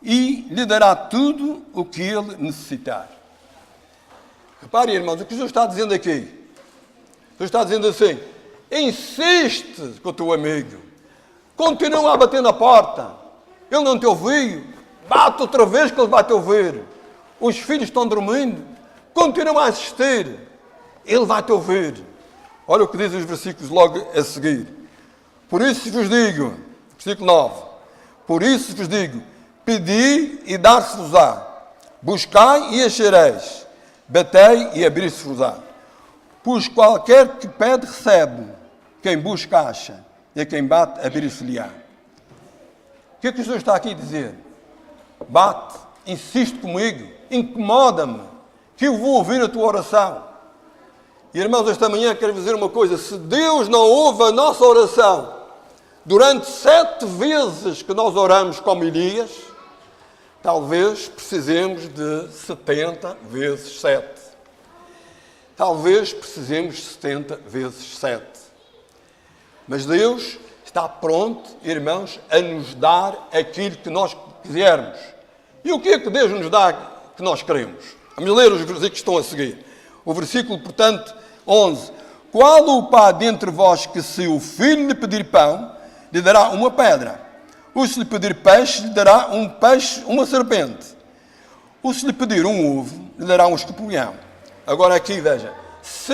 E lhe dará tudo o que ele necessitar. Reparem, irmãos, o que Jesus está dizendo aqui? Jesus está dizendo assim, insiste com o teu amigo. Continua a bater na porta. Ele não te ouviu. Bate outra vez que ele vai te ouvir. Os filhos estão dormindo. Continua a insistir. Ele vai te ouvir. Olha o que diz os versículos logo a seguir. Por isso vos digo, versículo 9. Por isso vos digo, pedi e dar-se-vos-á. Buscai e achareis. Batei e abrir-se-vos-á. Pois qualquer que pede, recebe. Quem busca, acha. E a quem bate, abrir-se-lhe-á. O que é que Jesus está aqui a dizer? Bate, insiste comigo, incomoda-me, que eu vou ouvir a tua oração. E irmãos, esta manhã quero dizer uma coisa. Se Deus não ouve a nossa oração, durante 7 vezes que nós oramos como Elias, talvez precisemos de 70 vezes 7. Talvez precisemos de 70 vezes 7. Mas Deus está pronto, irmãos, a nos dar aquilo que nós quisermos. E o que é que Deus nos dá que nós queremos? Vamos ler os versículos que estão a seguir. O versículo, portanto, 11. Qual o pai dentre vós que, se o filho lhe pedir pão, lhe dará uma pedra? Ou se lhe pedir peixe, lhe dará um peixe, uma serpente? Ou se lhe pedir um ovo, lhe dará um escorpião? Agora aqui, veja. Se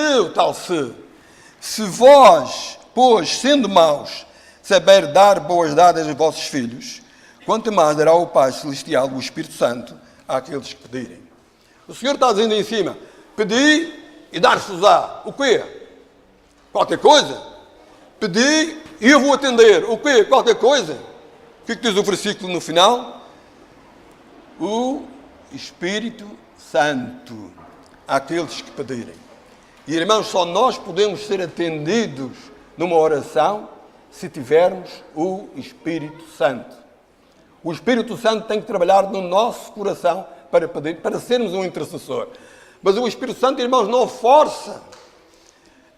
vós, pois, sendo maus, saber dar boas dadas aos vossos filhos, quanto mais dará o Pai Celestial, o Espírito Santo, àqueles que pedirem. O Senhor está dizendo em cima, pedi e dar-se-vos-á. O quê? Qualquer coisa? Pedi e eu vou atender. O quê? Qualquer coisa? O que é que diz o versículo no final? O Espírito Santo, àqueles que pedirem. E, irmãos, só nós podemos ser atendidos numa oração se tivermos o Espírito Santo. O Espírito Santo tem que trabalhar no nosso coração para pedir, para sermos um intercessor. Mas o Espírito Santo, irmãos, não força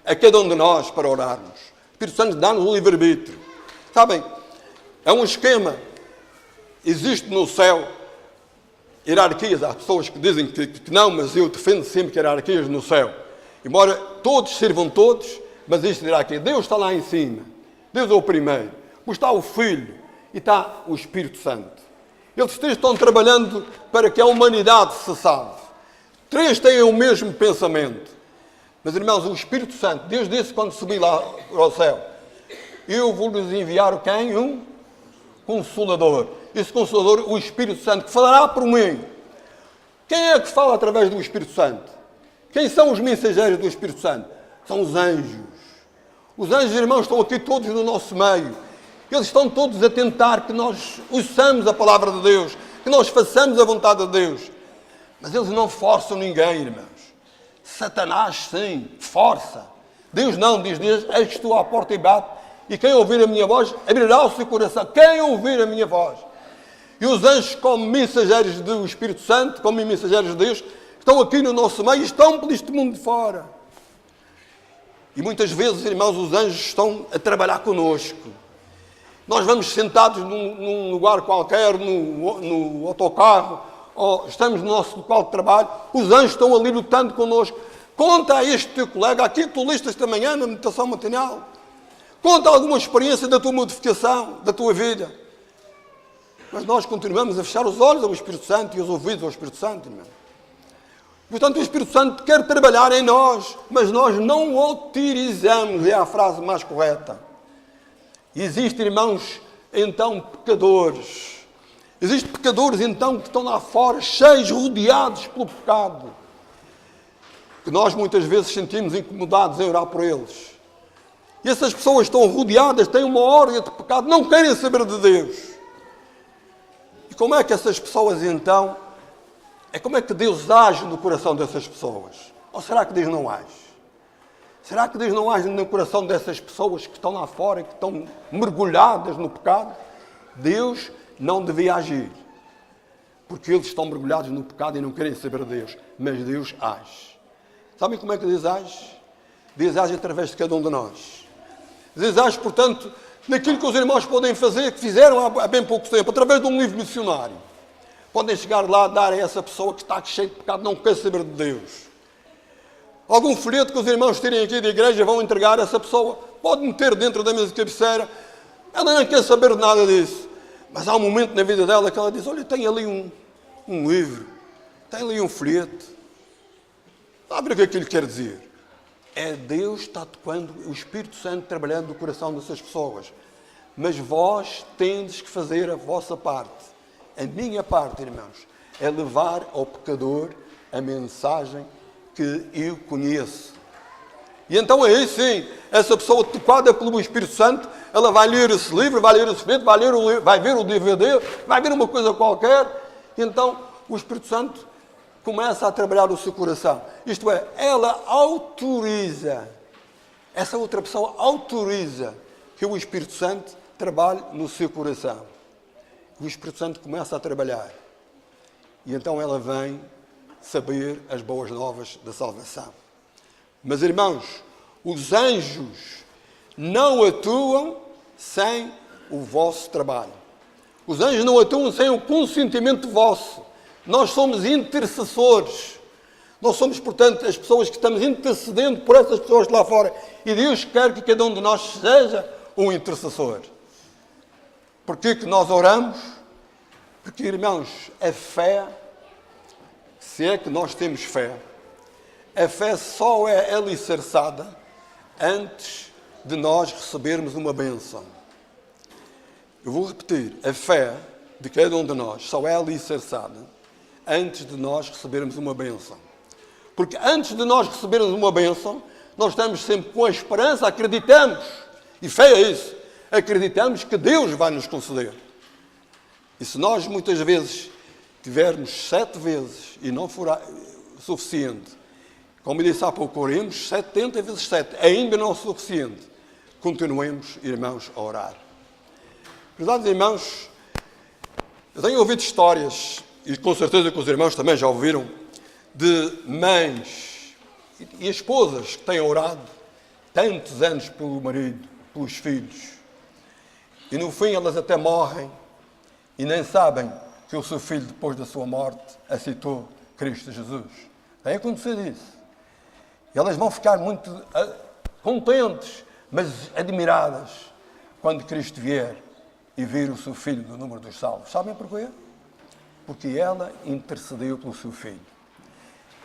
a cada um de nós para orarmos. O Espírito Santo dá-nos o livre-arbítrio. Sabem, é um esquema. Existe no céu hierarquias. Há pessoas que dizem que não, mas eu defendo sempre que há hierarquias no céu. Embora todos sirvam todos, mas existe hierarquia. Deus está lá em cima. Deus é o primeiro. Depois está o Filho e está o Espírito Santo. Eles três estão trabalhando para que a humanidade se salve. Três têm o mesmo pensamento. Mas, irmãos, o Espírito Santo, Deus disse quando subi lá ao céu, eu vou-lhes enviar quem? Um Consolador. Esse Consolador, o Espírito Santo, que falará por mim. Quem é que fala através do Espírito Santo? Quem são os mensageiros do Espírito Santo? São os anjos. Os anjos, irmãos, estão aqui todos no nosso meio. Eles estão todos a tentar que nós ouçamos a palavra de Deus, que nós façamos a vontade de Deus. Mas eles não forçam ninguém, irmãos. Satanás, sim, força. Deus não, diz Deus, eis que estou à porta e bato, e quem ouvir a minha voz, abrirá o seu coração. Quem ouvir a minha voz? E os anjos, como mensageiros do Espírito Santo, como mensageiros de Deus, estão aqui no nosso meio e estão por este mundo de fora. E muitas vezes, irmãos, os anjos estão a trabalhar connosco. Nós vamos sentados num lugar qualquer, no autocarro, ou estamos no nosso local de trabalho, os anjos estão ali lutando connosco. Conta a este teu colega, aquilo que tu leste esta manhã na meditação matinal. Conta alguma experiência da tua modificação, da tua vida. Mas nós continuamos a fechar os olhos ao Espírito Santo e os ouvidos ao Espírito Santo, irmão. Portanto, o Espírito Santo quer trabalhar em nós, mas nós não o utilizamos, é a frase mais correta. Existem, irmãos, então, pecadores. Existem pecadores, então, que estão lá fora, cheios, rodeados pelo pecado. Que nós, muitas vezes, sentimos incomodados em orar por eles. E essas pessoas estão rodeadas, têm uma ordem de pecado, não querem saber de Deus. E como é que essas pessoas, então, como é que Deus age no coração dessas pessoas? Ou será que Deus não age? Será que Deus não age no coração dessas pessoas que estão lá fora, que estão mergulhadas no pecado? Deus não devia agir, porque eles estão mergulhados no pecado e não querem saber de Deus. Mas Deus age. Sabem como é que Deus age? Deus age através de cada um de nós. Deus age, portanto, naquilo que os irmãos podem fazer, que fizeram há bem pouco tempo, através de um livro missionário. Podem chegar lá a dar a essa pessoa que está cheia de pecado, não quer saber de Deus. Algum folheto que os irmãos tirem aqui da igreja vão entregar a essa pessoa. Pode meter dentro da mesa de cabeceira. Ela não quer saber de nada disso. Mas há um momento na vida dela que ela diz, olha, tem ali um livro. Tem ali um folheto. Sabe o que aquilo quer dizer? É Deus está tocando, o Espírito Santo trabalhando no coração dessas pessoas. Mas vós tendes que fazer a vossa parte. A minha parte, irmãos, é levar ao pecador a mensagem que eu conheço. E então aí sim, essa pessoa tocada pelo Espírito Santo, ela vai ler esse livro, vai ler esse folheto, vai ver o DVD, vai ver uma coisa qualquer. E então o Espírito Santo começa a trabalhar o seu coração. Isto é, ela autoriza, essa outra pessoa autoriza que o Espírito Santo trabalhe no seu coração. O Espírito Santo começa a trabalhar. E então ela vem saber as boas novas da salvação. Mas, irmãos, os anjos não atuam sem o vosso trabalho. Os anjos não atuam sem o consentimento vosso. Nós somos intercessores. Nós somos, portanto, as pessoas que estamos intercedendo por essas pessoas lá fora. E Deus quer que cada um de nós seja um intercessor. Porquê que nós oramos? Porque, irmãos, a fé, se é que nós temos fé, a fé só é alicerçada antes de nós recebermos uma bênção. Eu vou repetir, a fé de cada um de nós só é alicerçada antes de nós recebermos uma bênção. Porque antes de nós recebermos uma bênção, nós estamos sempre com a esperança, acreditamos, e fé é isso, acreditamos que Deus vai nos conceder. E se nós muitas vezes tivermos 7 vezes e não for suficiente, como eu disse há pouco, oremos 70 vezes 7, ainda não é suficiente, continuemos, irmãos, a orar. Verdade, irmãos, eu tenho ouvido histórias, e com certeza que os irmãos também já ouviram, de mães e esposas que têm orado tantos anos pelo marido, pelos filhos, e no fim elas até morrem e nem sabem que o seu filho, depois da sua morte, aceitou Cristo Jesus. Tem acontecido isso. E elas vão ficar muito contentes, mas admiradas, quando Cristo vier e vir o seu filho no número dos salvos. Sabem porquê? Porque ela intercedeu pelo seu filho.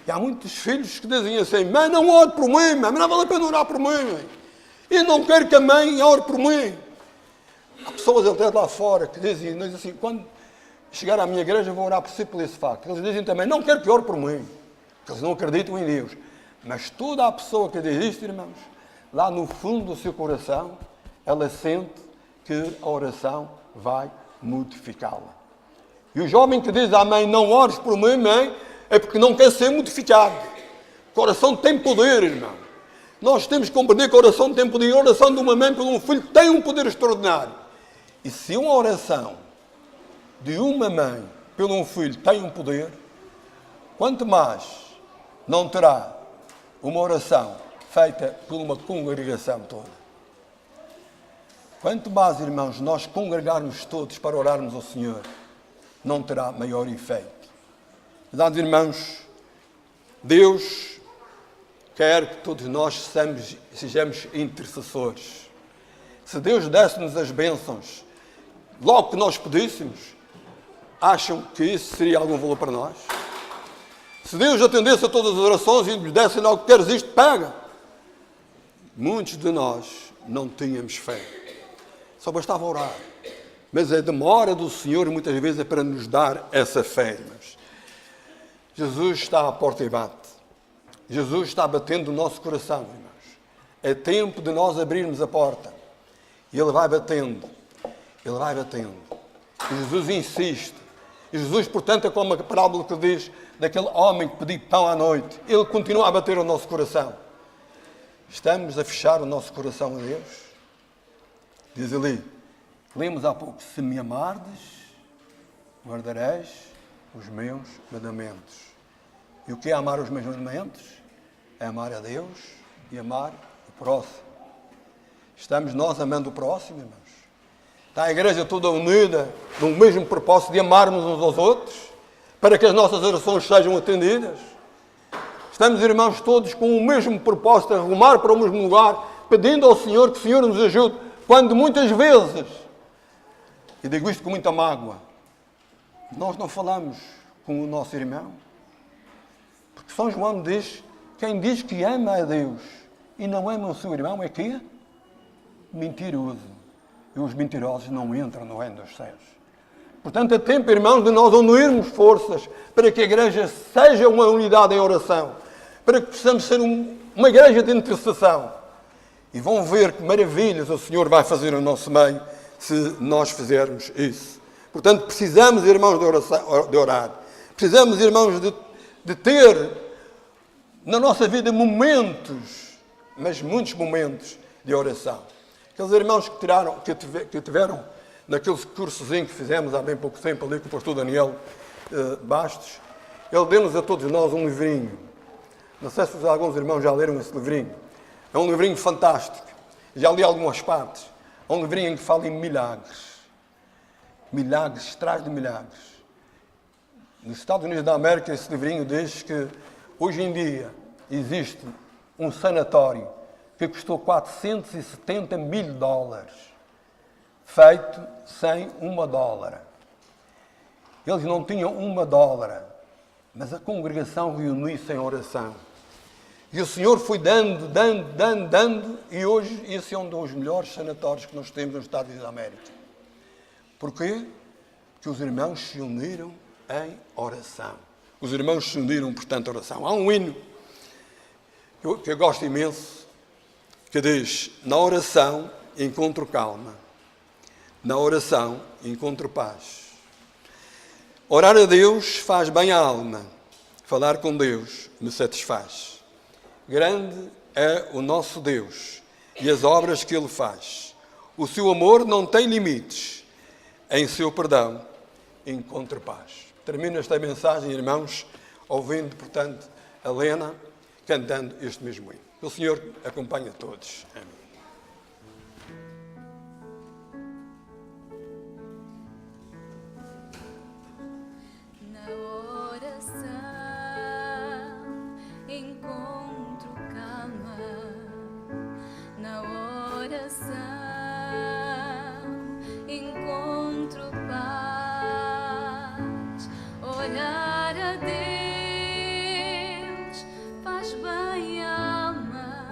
E há muitos filhos que dizem assim, mãe, não ore por mim, mãe, não vale a pena orar por mim. Mãe. Eu não quero que a mãe ore por mim. Há pessoas até lá fora que dizem assim, quando chegar à minha igreja eu vou orar por si por esse facto. Eles dizem também, não quero que ore por mim. Porque eles não acreditam em Deus. Mas toda a pessoa que diz isto, irmãos, lá no fundo do seu coração, ela sente que a oração vai modificá-la. E o jovem que diz à mãe, não ores por mim, mãe, é porque não quer ser modificado. O coração tem poder, irmão. Nós temos que compreender que a oração tem poder. A oração de uma mãe por um filho tem um poder extraordinário. E se uma oração de uma mãe pelo um filho tem um poder, quanto mais não terá uma oração feita por uma congregação toda. Quanto mais, irmãos, nós congregarmos todos para orarmos ao Senhor, não terá maior efeito. Verdade, irmãos, Deus quer que todos nós sejamos intercessores. Se Deus desse-nos as bênçãos, logo que nós pedíssemos, acham que isso seria algum valor para nós? Se Deus atendesse a todas as orações e nos desse algo que queres isto, pega. Muitos de nós não tínhamos fé. Só bastava orar. Mas a demora do Senhor muitas vezes é para nos dar essa fé, irmãos. Jesus está à porta e bate. Jesus está batendo no nosso coração, irmãos. É tempo de nós abrirmos a porta. E Ele vai batendo. Ele vai batendo. E Jesus insiste. E Jesus, portanto, é como a parábola que diz daquele homem que pediu pão à noite. Ele continua a bater o nosso coração. Estamos a fechar o nosso coração a Deus? Diz ali, lemos há pouco, se me amardes, guardareis os meus mandamentos. E o que é amar os meus mandamentos? É amar a Deus e amar o próximo. Estamos nós amando o próximo, irmãos? Está a igreja toda unida no mesmo propósito de amarmos uns aos outros, para que as nossas orações sejam atendidas? Estamos, irmãos, todos com o mesmo propósito, a rumar para o mesmo lugar, pedindo ao Senhor que o Senhor nos ajude, quando muitas vezes, e digo isto com muita mágoa, nós não falamos com o nosso irmão. Porque São João diz, quem diz que ama a Deus e não ama o seu irmão é que? Mentiroso. E os mentirosos não entram no reino dos céus. Portanto, é tempo, irmãos, de nós unirmos forças para que a igreja seja uma unidade em oração, para que possamos ser uma igreja de intercessão. E vão ver que maravilhas o Senhor vai fazer no nosso meio se nós fizermos isso. Portanto, precisamos, irmãos, de orar. Precisamos, irmãos, de ter na nossa vida momentos, mas muitos momentos de oração. Aqueles irmãos que tiveram naquele cursozinho que fizemos há bem pouco tempo ali com o pastor Daniel Bastos, ele deu-nos a todos nós um livrinho. Não sei se alguns irmãos já leram esse livrinho. É um livrinho fantástico. Já li algumas partes. É um livrinho em que fala em milagres. Milagres, traz de milagres. Nos Estados Unidos da América, esse livrinho diz que hoje em dia existe um sanatório que custou 470 mil dólares, feito sem $1. Eles não tinham $1, mas a congregação reuniu-se em oração. E o Senhor foi dando, e hoje esse é um dos melhores sanatórios que nós temos nos Estados Unidos da América. Porquê? Porque os irmãos se uniram em oração. Os irmãos se uniram, portanto, em oração. Há um hino que eu gosto imenso, que diz, na oração encontro calma, na oração encontro paz. Orar a Deus faz bem à alma, falar com Deus me satisfaz. Grande é o nosso Deus e as obras que Ele faz. O seu amor não tem limites. Em seu perdão encontre paz. Termino esta mensagem, irmãos, ouvindo, portanto, a Lena cantando este mesmo hino. O Senhor acompanha todos. Amém. Encontro paz, olhar a Deus faz bem à alma,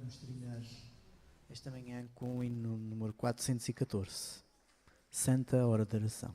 Vamos terminar esta manhã com o hino número 414, Santa Hora de Oração.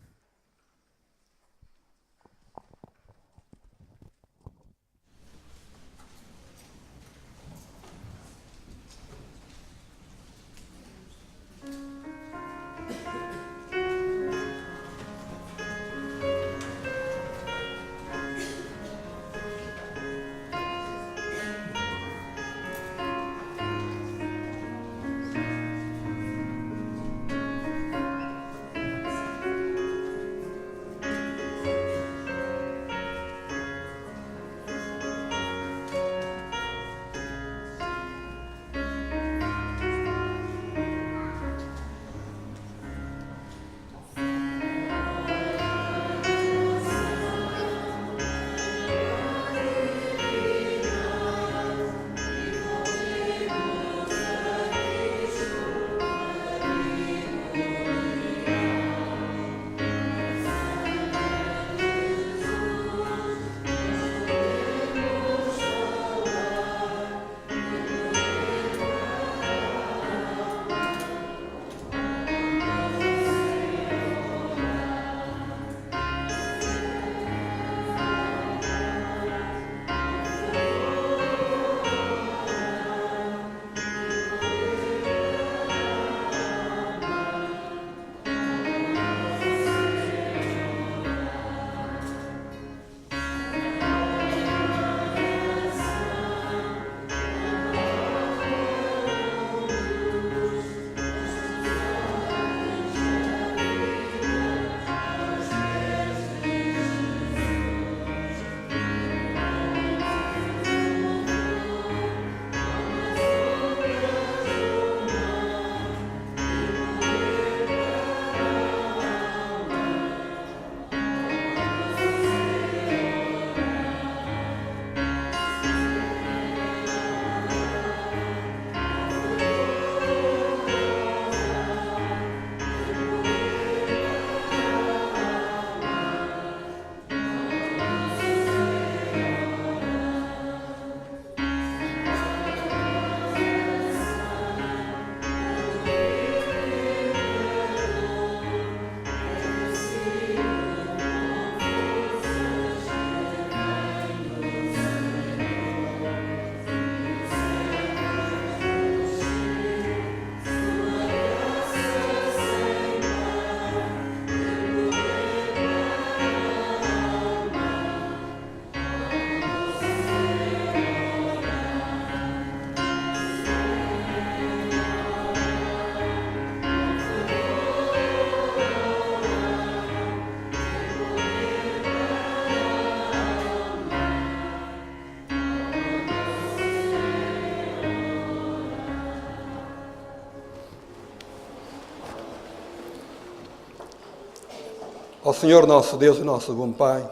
Ó Senhor nosso Deus e nosso bom Pai,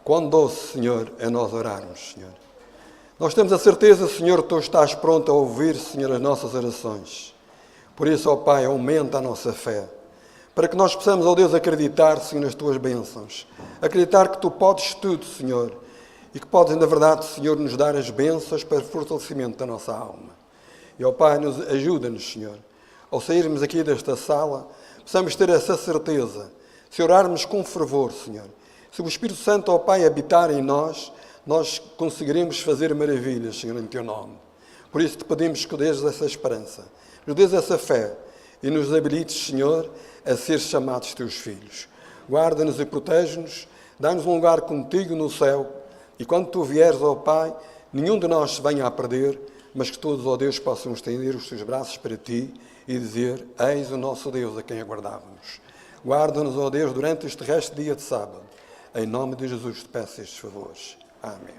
quão doce, Senhor, é nós orarmos, Senhor. Nós temos a certeza, Senhor, que Tu estás pronto a ouvir, Senhor, as nossas orações. Por isso, ó Pai, aumenta a nossa fé, para que nós possamos, ó Deus, acreditar, Senhor, nas Tuas bênçãos. Acreditar que Tu podes tudo, Senhor, e que podes, na verdade, Senhor, nos dar as bênçãos para o fortalecimento da nossa alma. E, ó Pai, ajuda-nos, Senhor, ao sairmos aqui desta sala, possamos ter essa certeza. Se orarmos com fervor, Senhor, se o Espírito Santo, ó Pai, habitar em nós, nós conseguiremos fazer maravilhas, Senhor, em Teu nome. Por isso te pedimos que dês essa esperança, nos dês essa fé e nos habilites, Senhor, a ser chamados Teus filhos. Guarda-nos e protege-nos, dá-nos um lugar contigo no céu e quando Tu vieres, ó Pai, nenhum de nós se venha a perder, mas que todos, ó Deus, possam estender os Teus braços para Ti e dizer, eis o nosso Deus a quem aguardávamos. Guarda-nos, ó Deus, durante este resto de dia de sábado. Em nome de Jesus te peço estes favores. Amém.